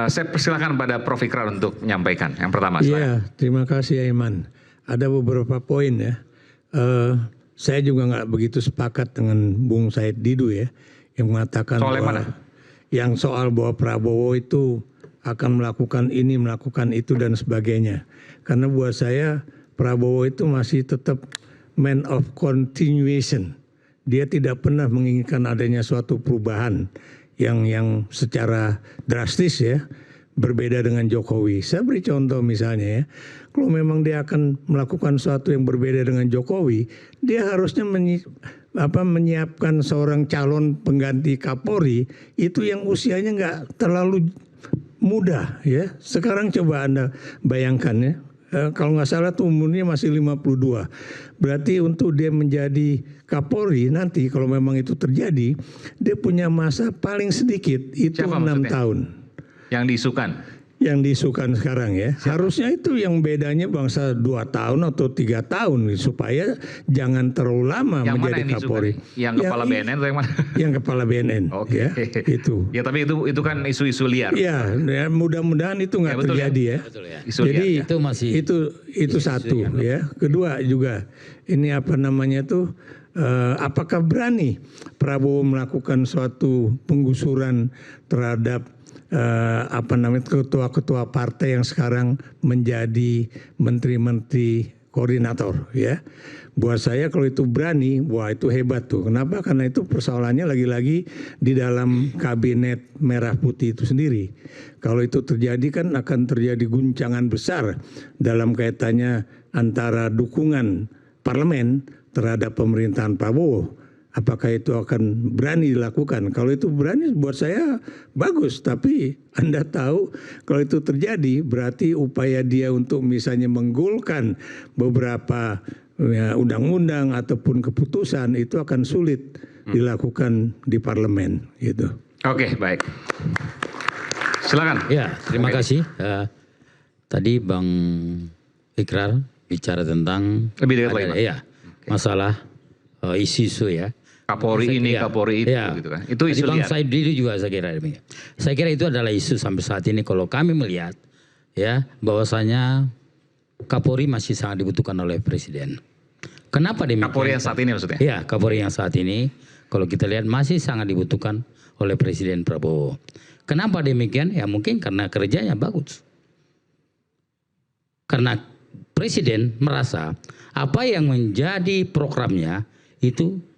Saya persilakan pada Prof. Ikrar untuk menyampaikan. Yang pertama. Iya, terima kasih Aiman. Ada beberapa poin ya. Saya juga nggak begitu sepakat dengan Bung Said Didu ya, yang mengatakan yang soal bahwa Prabowo itu akan melakukan ini, melakukan itu dan sebagainya. Karena buat saya Prabowo itu masih tetap man of continuation. Dia tidak pernah menginginkan adanya suatu perubahan yang secara drastis ya, berbeda dengan Jokowi. Saya beri contoh misalnya ya, kalau memang dia akan melakukan sesuatu yang berbeda dengan Jokowi, dia harusnya menyiapkan seorang calon pengganti Kapolri itu yang usianya nggak terlalu muda ya. Sekarang coba Anda bayangkan ya, kalau nggak salah tuh umurnya masih 52. Berarti untuk dia menjadi Kapolri nanti kalau memang itu terjadi, dia punya masa paling sedikit itu 6 tahun. Yang diisukan? Yang diisukan sekarang ya. Harusnya itu yang bedanya bangsa 2 tahun atau 3 tahun supaya jangan terlalu lama yang menjadi Kapolri. Yang kepala BNN atau yang mana? Yang kepala BNN. Oke. Ya, itu. Ya tapi itu kan isu-isu liar. Iya, ya, mudah-mudahan itu nggak terjadi ya. Betul ya. Jadi liar, itu masih itu satu ya. Kedua juga ini apa namanya tuh, apakah berani Prabowo melakukan suatu penggusuran terhadap ketua-ketua partai yang sekarang menjadi menteri-menteri koordinator ya. Buat saya kalau itu berani, wah itu hebat tuh. Kenapa? Karena itu persoalannya lagi-lagi di dalam kabinet merah putih itu sendiri. Kalau itu terjadi kan akan terjadi guncangan besar dalam kaitannya antara dukungan parlemen terhadap pemerintahan Prabowo. Apakah itu akan berani dilakukan? Kalau itu berani buat saya bagus. Tapi Anda tahu kalau itu terjadi berarti upaya dia untuk misalnya menggolkan beberapa undang-undang ataupun keputusan itu akan sulit dilakukan di parlemen gitu. Oke, baik. Silakan. Ya, terima kasih. Tadi Bang Ikrar bicara tentang lebih dekat lagi. Ya, masalah isu-isu ya. Kapolri ini, Kapolri itu, ya, gitu kan. Itu isu Bang liar. Said Didu juga saya kira. Saya kira itu adalah isu sampai saat ini. Kalau kami melihat, ya, bahwasanya Kapolri masih sangat dibutuhkan oleh Presiden. Kenapa demikian? Kapolri yang saat ini maksudnya? Ya, Kapolri yang saat ini, kalau kita lihat masih sangat dibutuhkan oleh Presiden Prabowo. Kenapa demikian? Ya mungkin karena kerjanya bagus. Karena Presiden merasa apa yang menjadi programnya itu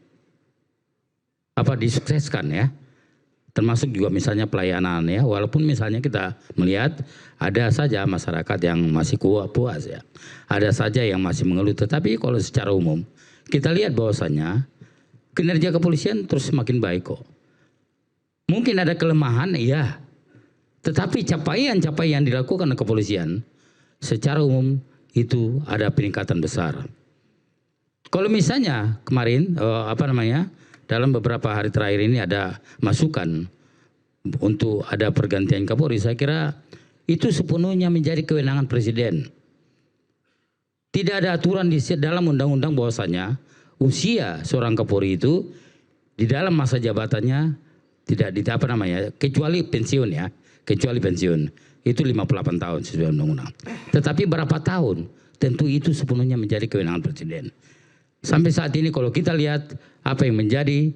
disukseskan ya, termasuk juga misalnya pelayanan ya, walaupun misalnya kita melihat ada saja masyarakat yang masih puas ya, ada saja yang masih mengeluh, tetapi kalau secara umum kita lihat bahwasanya kinerja kepolisian terus semakin baik kok. Mungkin ada kelemahan iya, tetapi capaian-capaian yang dilakukan oleh kepolisian secara umum itu ada peningkatan besar. Kalau misalnya kemarin dalam beberapa hari terakhir ini ada masukan untuk ada pergantian Kapolri, saya kira itu sepenuhnya menjadi kewenangan Presiden. Tidak ada aturan di dalam undang-undang bahwasanya usia seorang Kapolri itu di dalam masa jabatannya tidak kecuali pensiun ya, kecuali pensiun itu 58 tahun sesuai undang-undang. Tetapi berapa tahun tentu itu sepenuhnya menjadi kewenangan Presiden. Sampai saat ini kalau kita lihat apa yang menjadi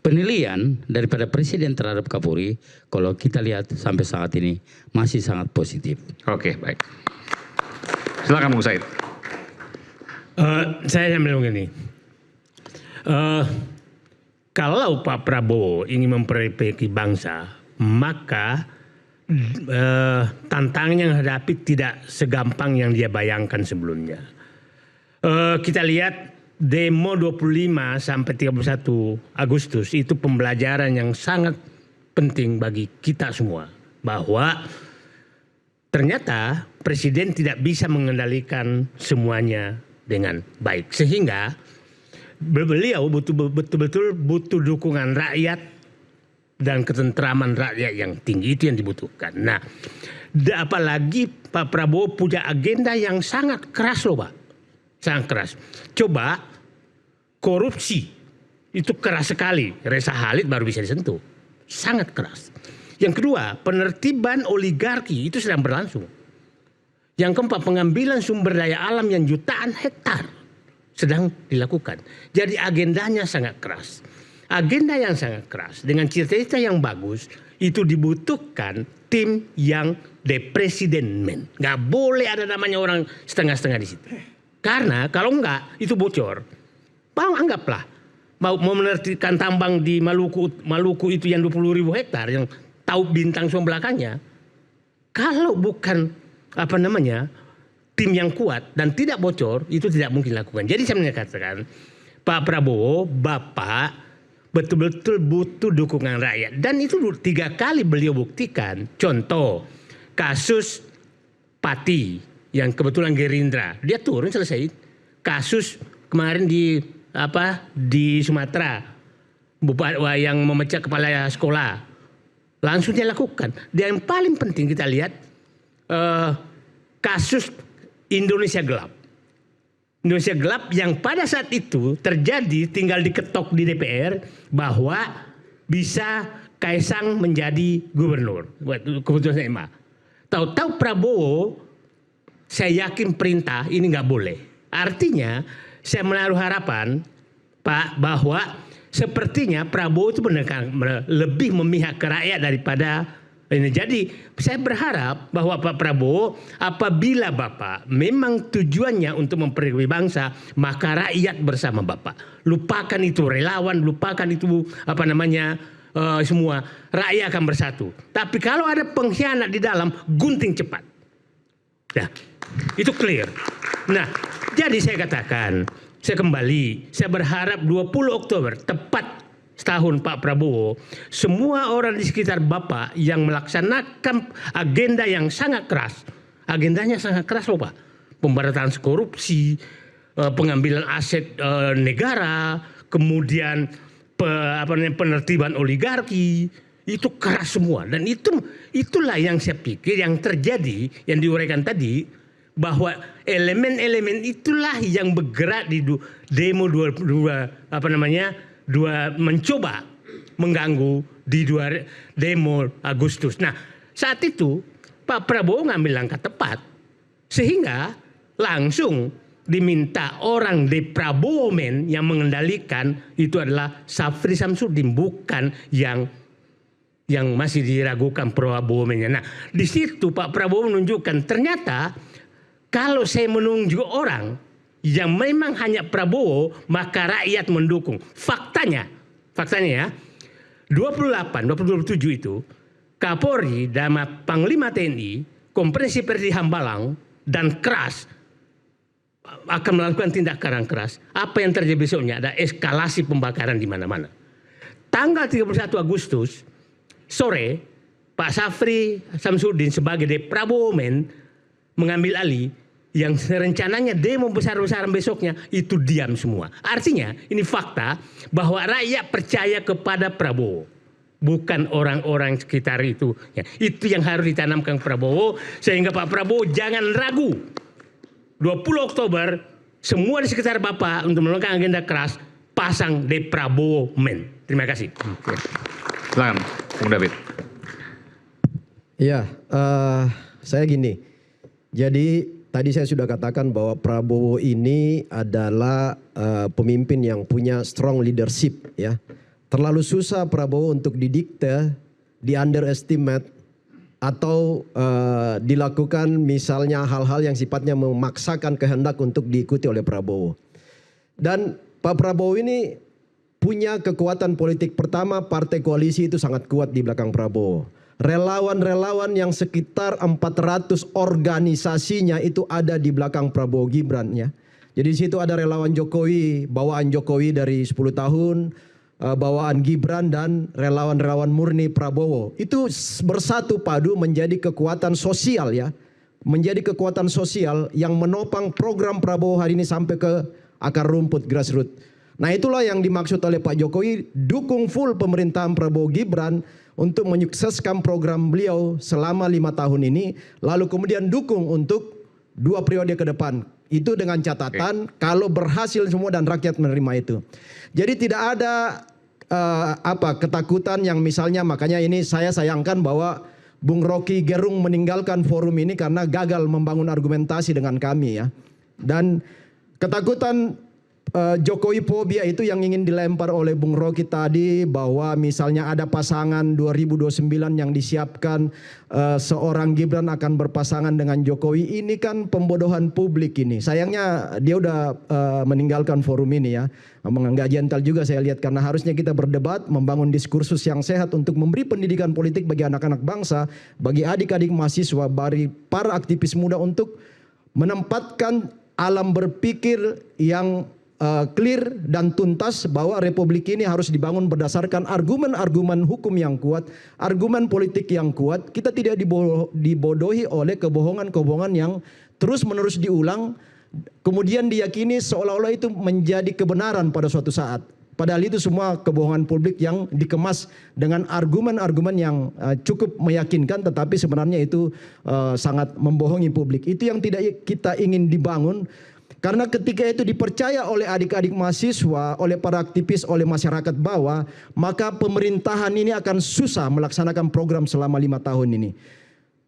penilaian daripada Presiden terhadap Kapolri, kalau kita lihat sampai saat ini masih sangat positif. Oke, baik. Silakan Bung Said. Saya bilang begini, kalau Pak Prabowo ingin memperbaiki bangsa, maka tantangan yang hadapi tidak segampang yang dia bayangkan sebelumnya. Kita lihat demo 25 sampai 31 Agustus itu pembelajaran yang sangat penting bagi kita semua, bahwa ternyata Presiden tidak bisa mengendalikan semuanya dengan baik, sehingga beliau betul-betul butuh dukungan rakyat dan ketentraman rakyat yang tinggi, itu yang dibutuhkan. Nah, apalagi Pak Prabowo punya agenda yang sangat keras loh Pak, sangat keras. Coba korupsi Itu keras sekali. Reza Khalid baru bisa disentuh. Sangat keras. Yang kedua, penertiban oligarki itu sedang berlangsung. Yang keempat, pengambilan sumber daya alam yang jutaan hektar sedang dilakukan. Jadi agendanya sangat keras. Agenda yang sangat keras dengan cita-cita yang bagus itu dibutuhkan tim yang depresidenmen. Nggak boleh ada namanya orang setengah-setengah di situ. Karena kalau enggak itu bocor. Anggaplah mau menertibkan tambang di Maluku itu yang 20.000 hektar yang tahu bintang semua belakangnya. Kalau bukan tim yang kuat dan tidak bocor itu tidak mungkin lakukan. Jadi saya mengatakan Pak Prabowo, Bapak betul-betul butuh dukungan rakyat. Dan itu 3 kali beliau buktikan. Contoh, kasus Pati yang kebetulan Gerindra. Dia turun selesai. Kasus kemarin di Sumatera. Yang memecah kepala sekolah. Langsung dia lakukan. Dan yang paling penting kita lihat kasus Indonesia Gelap. Indonesia Gelap yang pada saat itu terjadi tinggal diketok di DPR bahwa bisa Kaisang menjadi gubernur. Keputusan MA. Tahu-tahu Prabowo saya yakin perintah ini nggak boleh. Artinya saya menaruh harapan Pak bahwa sepertinya Prabowo itu lebih memihak ke rakyat daripada ini. Jadi saya berharap bahwa Pak Prabowo apabila Bapak memang tujuannya untuk memperbaiki bangsa, maka rakyat bersama Bapak. Lupakan itu relawan, lupakan itu semua. Rakyat akan bersatu. Tapi kalau ada pengkhianat di dalam, gunting cepat. Nah, itu clear. Nah, jadi saya katakan, saya berharap 20 Oktober tepat setahun Pak Prabowo, semua orang di sekitar Bapak yang melaksanakan agenda yang sangat keras. Agendanya sangat keras loh Pak. Pemberantasan korupsi, pengambilan aset negara, kemudian penertiban oligarki, itu keras semua. Dan itulah yang saya pikir yang terjadi, yang diuraikan tadi, bahwa elemen-elemen itulah yang bergerak di demo mencoba mengganggu di demo Agustus. Nah, saat itu Pak Prabowo ngambil langkah tepat sehingga langsung diminta orang di Prabowo Men yang mengendalikan itu adalah Safri Samsudin, bukan yang masih diragukan Prabowo Men-nya. Nah, di situ Pak Prabowo menunjukkan ternyata kalau saya menunjuk orang yang memang hanya Prabowo, maka rakyat mendukung. Faktanya ya, 27 itu Kapolri dan Panglima TNI Komprensi Perdi Hambalang dan keras akan melakukan tindakan keras. Apa yang terjadi besoknya? Ada eskalasi pembakaran di mana-mana. Tanggal 31 Agustus sore, Pak Safri Samsudin sebagai Prabowo Men mengambil alih. Yang rencananya demo besar-besaran besoknya itu diam semua. Artinya ini fakta bahwa rakyat percaya kepada Prabowo. Bukan orang-orang sekitar itu. Ya, itu yang harus ditanamkan Prabowo. Sehingga Pak Prabowo jangan ragu. 20 Oktober semua di sekitar Bapak untuk melakukan agenda keras pasang Prabowo Men. Terima kasih. Oke. Silakan, Bung David. Ya, saya gini. Jadi tadi saya sudah katakan bahwa Prabowo ini adalah pemimpin yang punya strong leadership ya. Terlalu susah Prabowo untuk didikte, di underestimate atau dilakukan misalnya hal-hal yang sifatnya memaksakan kehendak untuk diikuti oleh Prabowo. Dan Pak Prabowo ini punya kekuatan politik. Pertama, partai koalisi itu sangat kuat di belakang Prabowo. Relawan-relawan yang sekitar 400 organisasinya itu ada di belakang Prabowo Gibran ya. Jadi di situ ada relawan Jokowi, bawaan Jokowi dari 10 tahun, bawaan Gibran dan relawan-relawan murni Prabowo. Itu bersatu padu menjadi kekuatan sosial ya. Menjadi kekuatan sosial yang menopang program Prabowo hari ini sampai ke akar rumput grassroots. Nah itulah yang dimaksud oleh Pak Jokowi, dukung full pemerintahan Prabowo Gibran untuk menyukseskan program beliau selama 5 tahun ini, lalu kemudian dukung untuk 2 periode ke depan. Itu dengan catatan kalau berhasil semua dan rakyat menerima itu. Jadi tidak ada ketakutan yang misalnya, makanya ini saya sayangkan bahwa Bung Rocky Gerung meninggalkan forum ini karena gagal membangun argumentasi dengan kami ya. Dan ketakutan Jokowi fobia itu yang ingin dilempar oleh Bung Rocky tadi, bahwa misalnya ada pasangan 2029 yang disiapkan, seorang Gibran akan berpasangan dengan Jokowi. Ini kan pembodohan publik ini. Sayangnya dia udah meninggalkan forum ini ya. Nggak gentle juga saya lihat, karena harusnya kita berdebat, membangun diskursus yang sehat untuk memberi pendidikan politik bagi anak-anak bangsa, bagi adik-adik mahasiswa, bagi para aktivis muda untuk menempatkan alam berpikir yang clear dan tuntas bahwa republik ini harus dibangun berdasarkan argumen-argumen hukum yang kuat, argumen politik yang kuat. Kita tidak dibodohi oleh kebohongan-kebohongan yang terus-menerus diulang, kemudian diyakini seolah-olah itu menjadi kebenaran pada suatu saat. Padahal itu semua kebohongan publik yang dikemas dengan argumen-argumen yang cukup meyakinkan, tetapi sebenarnya itu sangat membohongi publik. Itu yang tidak kita ingin dibangun. Karena ketika itu dipercaya oleh adik-adik mahasiswa, oleh para aktivis, oleh masyarakat bawah, maka pemerintahan ini akan susah melaksanakan program selama 5 tahun ini.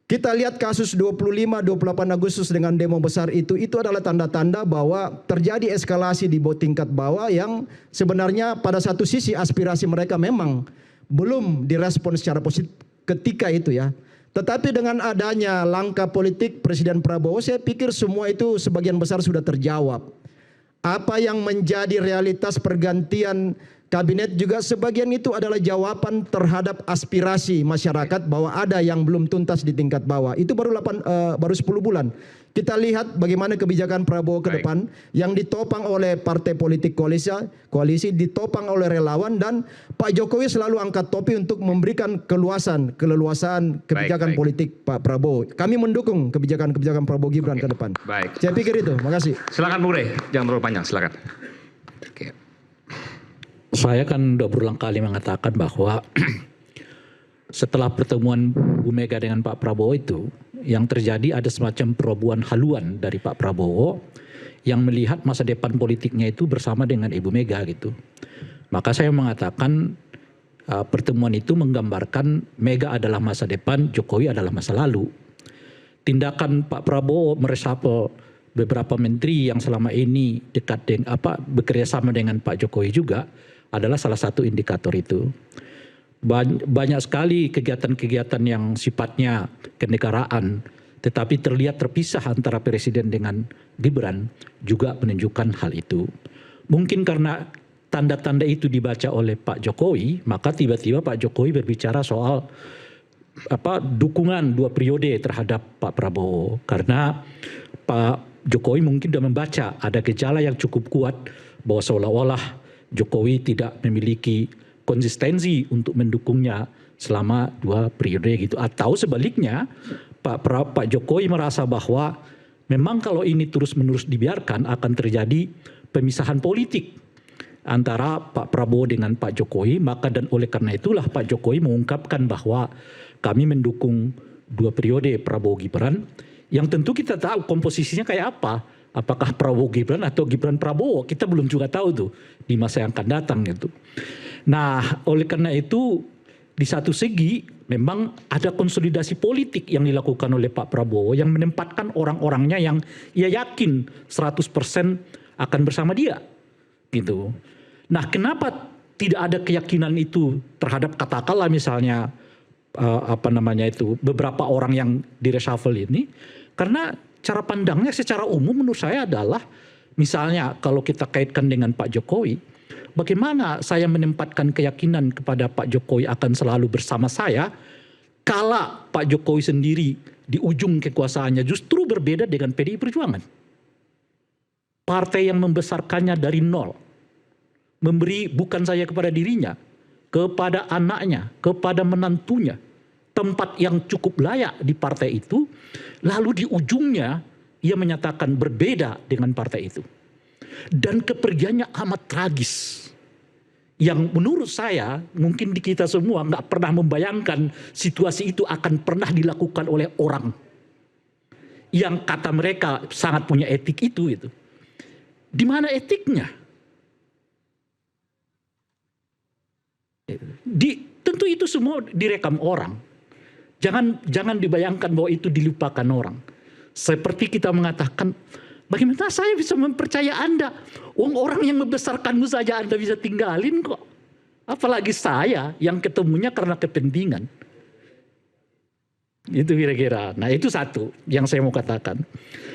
Kita lihat kasus 25-28 Agustus dengan demo besar itu adalah tanda-tanda bahwa terjadi eskalasi di tingkat bawah yang sebenarnya pada satu sisi aspirasi mereka memang belum direspon secara positif ketika itu ya. Tetapi dengan adanya langkah politik Presiden Prabowo, saya pikir semua itu sebagian besar sudah terjawab. Apa yang menjadi realitas pergantian kabinet juga sebagian itu adalah jawaban terhadap aspirasi masyarakat bahwa ada yang belum tuntas di tingkat bawah. Itu baru 10 bulan. Kita lihat bagaimana kebijakan Prabowo ke depan yang ditopang oleh partai politik koalisi, ditopang oleh relawan, dan Pak Jokowi selalu angkat topi untuk memberikan keleluasan kebijakan politik Pak Prabowo. Kami mendukung kebijakan-kebijakan Prabowo Gibran ke depan. Baik. Saya pikir itu. Makasih. Silakan Bung Rey, jangan terlalu panjang, silakan. Oke. Saya kan udah berulang kali mengatakan bahwa setelah pertemuan Bu Mega dengan Pak Prabowo itu, yang terjadi ada semacam perubahan haluan dari Pak Prabowo yang melihat masa depan politiknya itu bersama dengan Ibu Mega gitu. Maka saya mengatakan pertemuan itu menggambarkan Mega adalah masa depan, Jokowi adalah masa lalu. Tindakan Pak Prabowo meresapel beberapa menteri yang selama ini dekat dengan bekerja sama dengan Pak Jokowi juga adalah salah satu indikator itu. Banyak sekali kegiatan-kegiatan yang sifatnya kenegaraan tetapi terlihat terpisah antara presiden dengan Gibran juga menunjukkan hal itu. Mungkin karena tanda-tanda itu dibaca oleh Pak Jokowi, maka tiba-tiba Pak Jokowi berbicara soal dukungan 2 periode terhadap Pak Prabowo, karena Pak Jokowi mungkin sudah membaca ada gejala yang cukup kuat bahwa seolah-olah Jokowi tidak memiliki konsistensi untuk mendukungnya selama 2 periode gitu. Atau sebaliknya Pak Jokowi merasa bahwa memang kalau ini terus-menerus dibiarkan akan terjadi pemisahan politik antara Pak Prabowo dengan Pak Jokowi. Maka dan oleh karena itulah Pak Jokowi mengungkapkan bahwa kami mendukung 2 periode Prabowo Gibran, yang tentu kita tahu komposisinya kayak apa. Apakah Prabowo Gibran atau Gibran Prabowo, kita belum juga tahu tuh di masa yang akan datang gitu. Nah, oleh karena itu di satu segi memang ada konsolidasi politik yang dilakukan oleh Pak Prabowo yang menempatkan orang-orangnya yang ia yakin 100% akan bersama dia gitu. Nah, kenapa tidak ada keyakinan itu terhadap katakanlah misalnya beberapa orang yang direshuffle ini? Karena cara pandangnya secara umum menurut saya adalah misalnya kalau kita kaitkan dengan Pak Jokowi, bagaimana saya menempatkan keyakinan kepada Pak Jokowi akan selalu bersama saya kala Pak Jokowi sendiri di ujung kekuasaannya justru berbeda dengan PDI Perjuangan. Partai yang membesarkannya dari nol, memberi bukan saja kepada dirinya, kepada anaknya, kepada menantunya, tempat yang cukup layak di partai itu, lalu di ujungnya ia menyatakan berbeda dengan partai itu. Dan kepergiannya amat tragis. Yang menurut saya, mungkin di kita semua nggak pernah membayangkan situasi itu akan pernah dilakukan oleh orang yang kata mereka sangat punya etik itu gitu. Di mana etiknya? Tentu itu semua direkam orang. Jangan dibayangkan bahwa itu dilupakan orang. Seperti kita mengatakan, bagaimana saya bisa mempercaya Anda? Orang yang membesarkanmu saja Anda bisa tinggalin kok. Apalagi saya yang ketemunya karena kepentingan. Itu kira-kira. Nah itu satu yang saya mau katakan.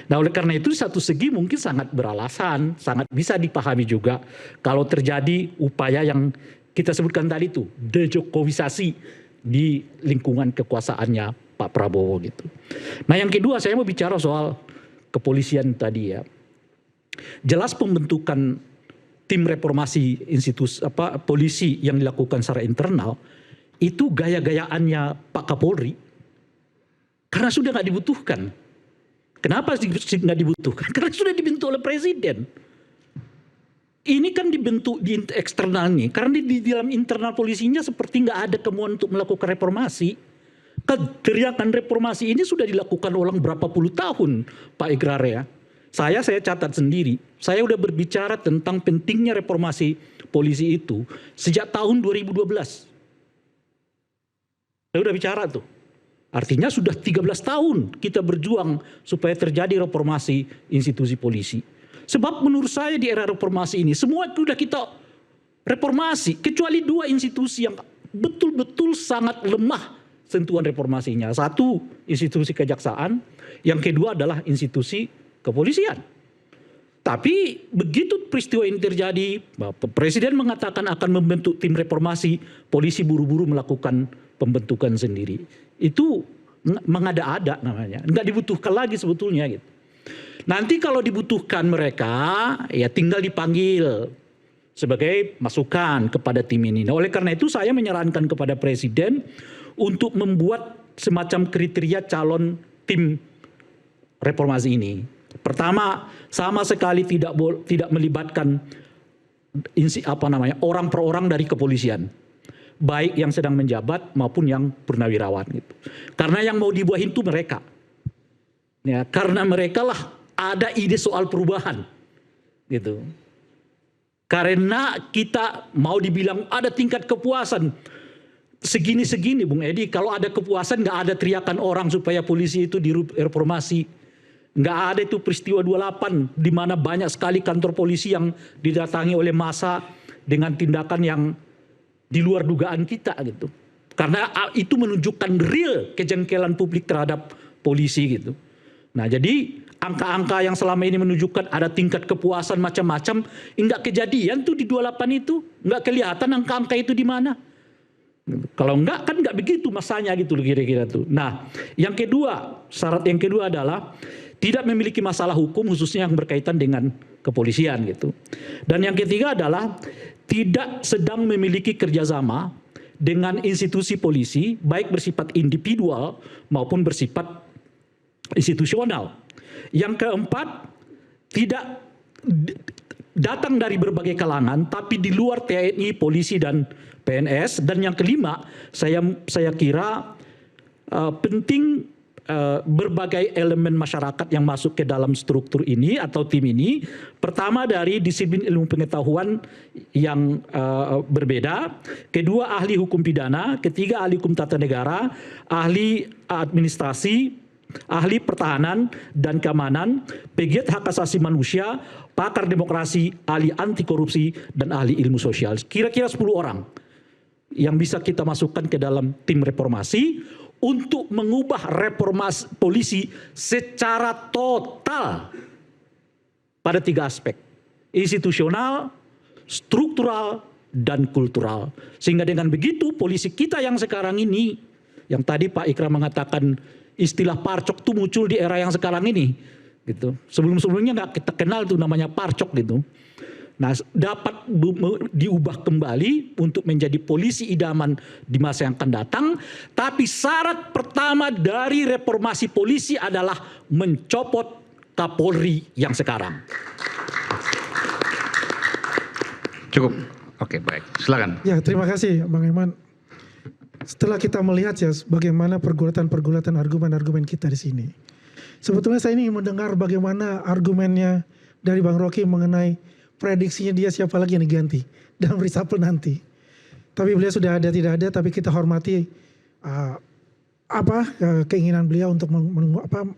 Nah oleh karena itu satu segi mungkin sangat beralasan, sangat bisa dipahami juga kalau terjadi upaya yang kita sebutkan tadi itu, dejokowisasi di lingkungan kekuasaannya Pak Prabowo gitu. Nah yang kedua saya mau bicara soal kepolisian tadi ya. Jelas pembentukan tim reformasi polisi yang dilakukan secara internal itu gaya-gayaannya Pak Kapolri. Karena sudah nggak dibutuhkan. Kenapa nggak dibutuhkan? Karena sudah dibentuk oleh presiden. Ini kan dibentuk di eksternal nih. Karena di dalam internal polisinya seperti nggak ada kemauan untuk melakukan reformasi. Teriakan reformasi ini sudah dilakukan ulang berapa puluh tahun, Pak Igrar ya. Saya catat sendiri. Saya udah berbicara tentang pentingnya reformasi polisi itu sejak tahun 2012. Saya udah bicara tuh. Artinya sudah 13 tahun kita berjuang supaya terjadi reformasi institusi polisi. Sebab menurut saya di era reformasi ini semua sudah kita reformasi. Kecuali dua institusi yang betul-betul sangat lemah sentuhan reformasinya. Satu institusi kejaksaan, yang kedua adalah institusi kepolisian. Tapi begitu peristiwa ini terjadi, Presiden mengatakan akan membentuk tim reformasi, polisi buru-buru melakukan pembentukan sendiri. Itu mengada-ada namanya, nggak dibutuhkan lagi sebetulnya gitu. Nanti kalau dibutuhkan mereka, ya tinggal dipanggil sebagai masukan kepada tim ini. Nah, oleh karena itu saya menyarankan kepada Presiden untuk membuat semacam kriteria calon tim reformasi ini. Pertama, sama sekali tidak melibatkan orang per orang dari kepolisian, baik yang sedang menjabat maupun yang purnawirawan gitu. Karena yang mau dibuahin itu mereka. Ya, karena mereka lah ada ide soal perubahan gitu. Karena kita mau dibilang ada tingkat kepuasan segini-segini Bung Edi, kalau ada kepuasan nggak ada teriakan orang supaya polisi itu direformasi. Nggak ada itu peristiwa 28 di mana banyak sekali kantor polisi yang didatangi oleh massa dengan tindakan yang di luar dugaan kita gitu. Karena itu menunjukkan real kejengkelan publik terhadap polisi gitu. Nah jadi angka-angka yang selama ini menunjukkan ada tingkat kepuasan macam-macam, enggak kejadian tuh di 28 itu, enggak kelihatan angka-angka itu di mana. Kalau enggak kan enggak begitu masanya gitu kira-kira tuh. Nah yang kedua, syarat yang kedua adalah tidak memiliki masalah hukum khususnya yang berkaitan dengan kepolisian gitu. Dan yang ketiga adalah tidak sedang memiliki kerjasama dengan institusi polisi baik bersifat individual maupun bersifat institusional. Yang keempat, tidak datang dari berbagai kalangan tapi di luar TNI, polisi dan PNS. Dan yang kelima, saya kira penting berbagai elemen masyarakat yang masuk ke dalam struktur ini atau tim ini. Pertama dari disiplin ilmu pengetahuan yang berbeda, kedua ahli hukum pidana, ketiga ahli hukum tata negara, ahli administrasi, ahli pertahanan dan keamanan, pegiat hak asasi manusia, pakar demokrasi, ahli anti korupsi dan ahli ilmu sosial. Kira-kira 10 orang yang bisa kita masukkan ke dalam tim reformasi untuk mengubah reformasi polisi secara total pada 3 aspek. Institusional, struktural, dan kultural. Sehingga dengan begitu polisi kita yang sekarang ini, yang tadi Pak Ikram mengatakan istilah parcok itu muncul di era yang sekarang ini. Gitu. Sebelum-sebelumnya nggak kita kenal tuh namanya parcok gitu. Nah, dapat diubah kembali untuk menjadi polisi idaman di masa yang akan datang. Tapi syarat pertama dari reformasi polisi adalah mencopot Kapolri yang sekarang. Cukup. Oke, baik. Silakan. Ya, terima kasih Bang Eman. Setelah kita melihat ya bagaimana pergulatan-pergulatan argumen-argumen kita di sini. Sebetulnya saya ini mendengar bagaimana argumennya dari Bang Rocky mengenai prediksinya dia siapa lagi yang diganti dalam reshuffle nanti. Tapi beliau sudah ada tidak ada, tapi kita hormati keinginan beliau untuk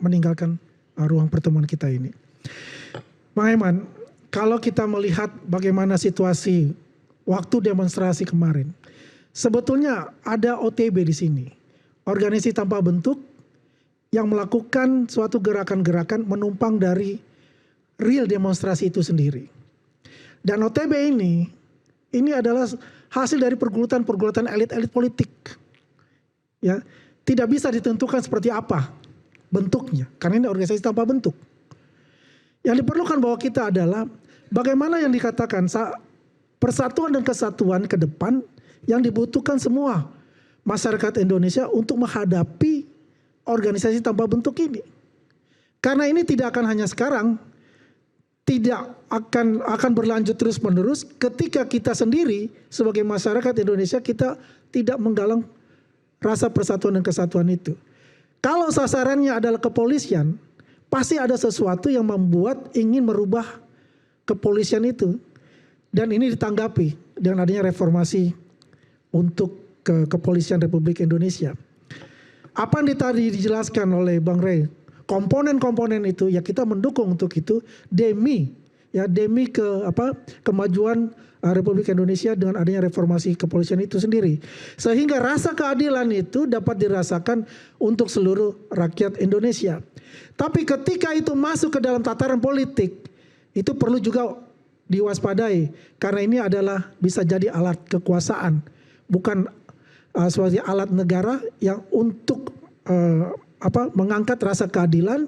meninggalkan ruang pertemuan kita ini. Bang Eman, kalau kita melihat bagaimana situasi waktu demonstrasi kemarin, sebetulnya ada OTB di sini, organisasi tanpa bentuk yang melakukan suatu gerakan-gerakan menumpang dari real demonstrasi itu sendiri. Dan OTB ini adalah hasil dari pergulatan-pergulatan elit-elit politik. Ya, tidak bisa ditentukan seperti apa bentuknya, karena ini organisasi tanpa bentuk. Yang diperlukan bahwa kita adalah bagaimana yang dikatakan persatuan dan kesatuan ke depan yang dibutuhkan semua masyarakat Indonesia untuk menghadapi organisasi tanpa bentuk ini. Karena ini tidak akan hanya sekarang, tidak akan berlanjut terus menerus ketika kita sendiri sebagai masyarakat Indonesia kita tidak menggalang rasa persatuan dan kesatuan itu. Kalau sasarannya adalah kepolisian, pasti ada sesuatu yang membuat ingin merubah kepolisian itu. Dan ini ditanggapi dengan adanya reformasi untuk kepolisian Republik Indonesia. Apa yang tadi dijelaskan oleh Bang Rey, komponen-komponen itu ya kita mendukung untuk itu demi kemajuan Republik Indonesia dengan adanya reformasi kepolisian itu sendiri. Sehingga rasa keadilan itu dapat dirasakan untuk seluruh rakyat Indonesia. Tapi ketika itu masuk ke dalam tataran politik, itu perlu juga diwaspadai. Karena ini adalah bisa jadi alat kekuasaan, bukan sebagai alat negara yang untuk mengangkat rasa keadilan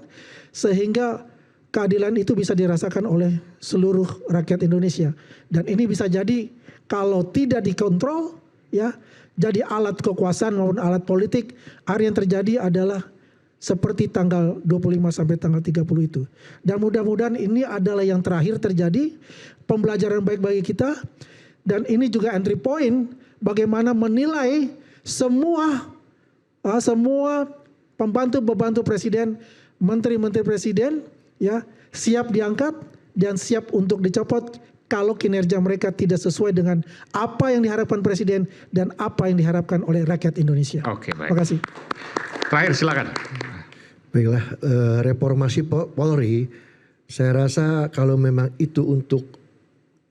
sehingga keadilan itu bisa dirasakan oleh seluruh rakyat Indonesia. Dan ini bisa jadi kalau tidak dikontrol ya jadi alat kekuasaan maupun alat politik. Hari yang terjadi adalah seperti tanggal 25 sampai tanggal 30 itu. Dan mudah-mudahan ini adalah yang terakhir terjadi, pembelajaran baik bagi kita. Dan ini juga entry point bagaimana menilai semua pembantu-pembantu presiden, menteri-menteri presiden ya siap diangkat dan siap untuk dicopot kalau kinerja mereka tidak sesuai dengan apa yang diharapkan presiden dan apa yang diharapkan oleh rakyat Indonesia. Oke, baik. Terima kasih. Terakhir silakan. Baiklah, reformasi Polri, saya rasa kalau memang itu untuk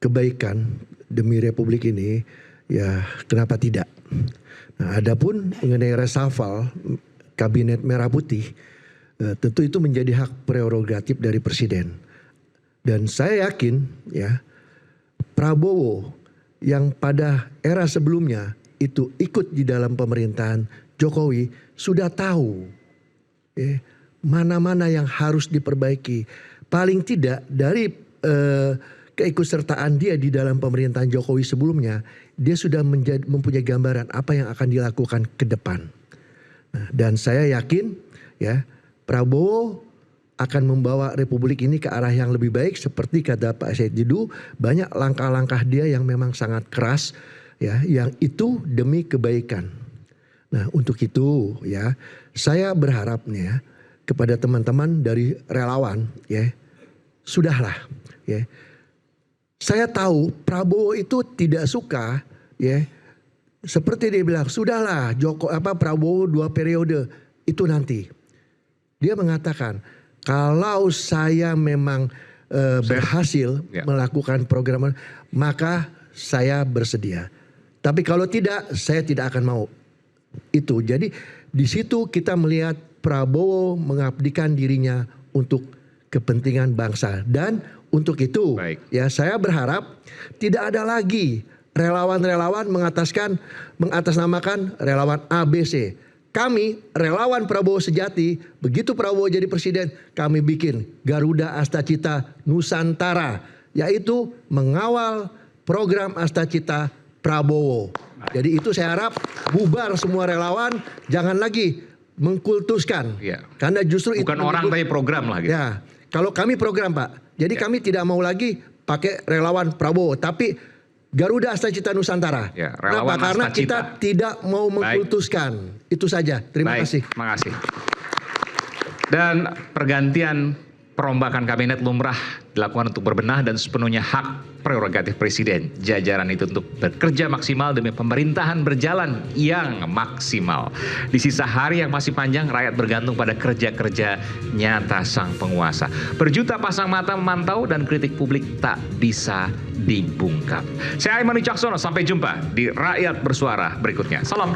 kebaikan demi Republik ini, ya kenapa tidak? Nah, adapun mengenai reshuffle kabinet merah putih, tentu itu menjadi hak prerogatif dari presiden. Dan saya yakin ya Prabowo yang pada era sebelumnya itu ikut di dalam pemerintahan Jokowi sudah tahu mana-mana yang harus diperbaiki. Paling tidak dari keikutsertaan dia di dalam pemerintahan Jokowi sebelumnya, dia sudah mempunyai gambaran apa yang akan dilakukan ke depan. Nah, dan saya yakin ya Prabowo akan membawa Republik ini ke arah yang lebih baik seperti kata Pak Said Didu, banyak langkah-langkah dia yang memang sangat keras ya, yang itu demi kebaikan. Nah, untuk itu ya saya berharap nih ya kepada teman-teman dari relawan ya, sudahlah ya. Saya tahu Prabowo itu tidak suka ya, seperti dia bilang sudahlah Prabowo 2 periode itu nanti. Dia mengatakan kalau saya memang berhasil melakukan program maka saya bersedia. Tapi kalau tidak saya tidak akan mau. Itu jadi di situ kita melihat Prabowo mengabdikan dirinya untuk kepentingan bangsa. Dan untuk itu ya saya berharap tidak ada lagi relawan-relawan mengatasnamakan relawan ABC. Kami relawan Prabowo sejati, begitu Prabowo jadi presiden, kami bikin Garuda Astacita Nusantara, yaitu mengawal program Astacita Prabowo. Jadi itu saya harap bubar semua relawan, jangan lagi mengkultuskan. Ya. Karena justru bukan itu orang tapi program lah gitu. Ya, kalau kami program Pak, jadi kami tidak mau lagi pakai relawan Prabowo, tapi Garuda Astacita Nusantara. Ya, kenapa? Karena kita tidak mau mengkultuskan. Itu saja. Terima kasih. Terima kasih. Dan pergantian perombakan kabinet lumrah dilakukan untuk berbenah dan sepenuhnya hak prerogatif presiden. Jajaran itu untuk bekerja maksimal demi pemerintahan berjalan yang maksimal. Di sisa hari yang masih panjang, rakyat bergantung pada kerja-kerja nyata sang penguasa. Berjuta pasang mata memantau dan kritik publik tak bisa dibungkam. Saya Aiman Wicaksono, sampai jumpa di Rakyat Bersuara berikutnya. Salam.